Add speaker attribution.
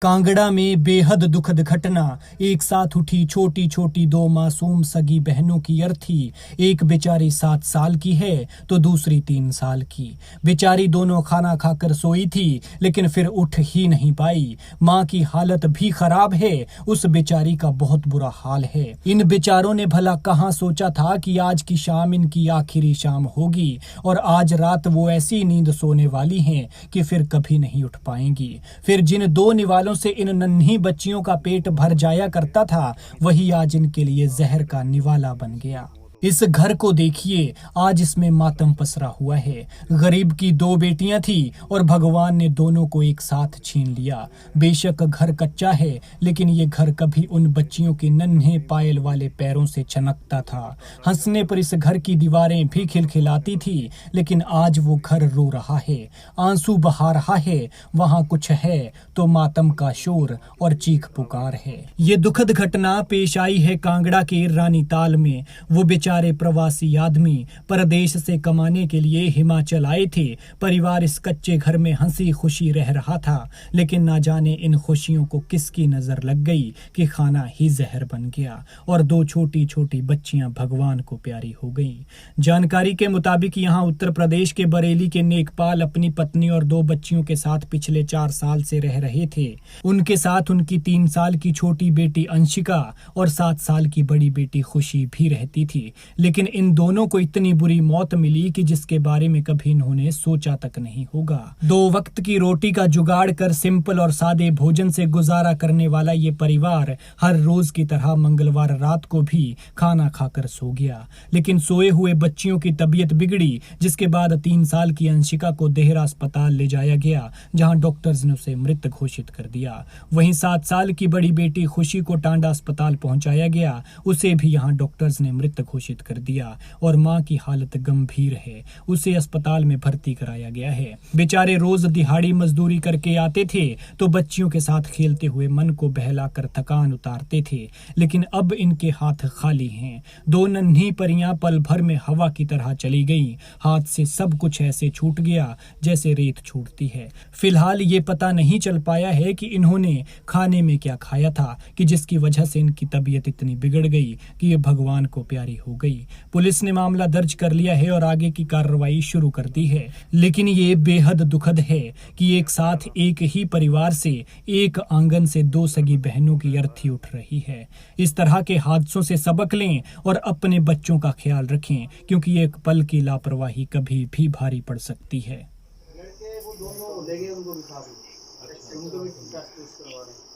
Speaker 1: कांगड़ा में बेहद दुखद घटना। एक साथ उठी छोटी छोटी दो मासूम सगी बहनों की अर्थी। एक बेचारी 7 साल की है तो दूसरी 3 साल की। बेचारी दोनों खाना खाकर सोई थी लेकिन फिर उठ ही नहीं पाई। माँ की हालत भी खराब है। उस बेचारी का बहुत बुरा हाल है। इन बेचारों ने भला कहाँ सोचा था कि आज की शाम इनकी आखिरी शाम होगी और आज रात वो ऐसी नींद सोने वाली हैं कि फिर कभी नहीं उठ पाएंगी। फिर जिन दो निवालों से इन नन्ही बच्चियों का पेट भर जाया करता था वही आज इनके लिए जहर का निवाला बन गया। इस घर को देखिए, आज इसमें मातम पसरा हुआ है। गरीब की 2 बेटियां थी और भगवान ने दोनों को एक साथ छीन लिया। बेशक घर कच्चा है लेकिन ये घर कभी उन बच्चियों के नन्हे पायल वाले पैरों से चमकता था। हंसने पर इस घर की दीवारें भी खिलखिलाती थी लेकिन आज वो घर रो रहा है, आंसू बहा रहा है। वहां कुछ है तो मातम का शोर और चीख पुकार है। ये दुखद घटना पेश आई है कांगड़ा के रानीताल में। वो बेचारे प्रवासी आदमी परदेश से कमाने के लिए हिमाचल आए थे। परिवार इस कच्चे घर में हंसी खुशी रह रहा था लेकिन ना जाने इन खुशियों को किसकी नजर लग गई कि खाना ही जहर बन गया और 2 छोटी छोटी बच्चियां भगवान को प्यारी हो गईं। जानकारी के मुताबिक यहाँ उत्तर प्रदेश के बरेली के नेकपाल अपनी पत्नी और 2 बच्चियों के साथ पिछले 4 साल से रह रहे थे। उनके साथ उनकी 3 साल की छोटी बेटी अंशिका और 7 साल की बड़ी बेटी खुशी भी रहती थी। लेकिन इन दोनों को इतनी बुरी मौत मिली कि जिसके बारे में कभी इन्होंने सोचा तक नहीं होगा। 2 वक्त की रोटी का जुगाड़ कर सिंपल और सादे भोजन से गुजारा करने वाला ये परिवार हर रोज की तरह मंगलवार रात को भी खाना खाकर सो गया। लेकिन सोए हुए बच्चियों की तबीयत बिगड़ी जिसके बाद 3 साल की अंशिका को देहरा अस्पताल ले जाया गया जहां डॉक्टर्स ने उसे मृत घोषित कर दिया। वहीं 7 साल की बड़ी बेटी खुशी को टांडा अस्पताल पहुंचाया गया, उसे भी यहां डॉक्टर्स ने मृत घोषित कर दिया और मां की हालत गंभीर है, उसे अस्पताल में भर्ती कराया गया है। बेचारे रोज दिहाड़ी मजदूरी करके आते थे तो बच्चियों के साथ खेलते हुए मन को बहलाकर थकान उतारते थे लेकिन अब इनके हाथ खाली हैं। 2 नन्ही परियां पल भर में हवा की तरह चली गईं। हाथ से सब कुछ ऐसे छूट गया जैसे रेत छूटती है। फिलहाल ये पता नहीं चल पाया है कि इन्होंने खाने में क्या खाया था कि जिसकी वजह से इनकी तबीयत इतनी बिगड़ गई कि ये भगवान को प्यारी हो गई। पुलिस ने मामला दर्ज कर लिया है और आगे की कार्रवाई शुरू कर दी है। लेकिन ये बेहद दुखद है कि एक साथ एक ही परिवार से एक आंगन से 2 सगी बहनों की अर्थी उठ रही है। इस तरह के हादसों से सबक लें और अपने बच्चों का ख्याल रखें क्योंकि एक पल की लापरवाही कभी भी भारी पड़ सकती है।
Speaker 2: वो दोनों ले गए, उनको भी खा भी, उनको भी टेस्ट करवा रहे हैं।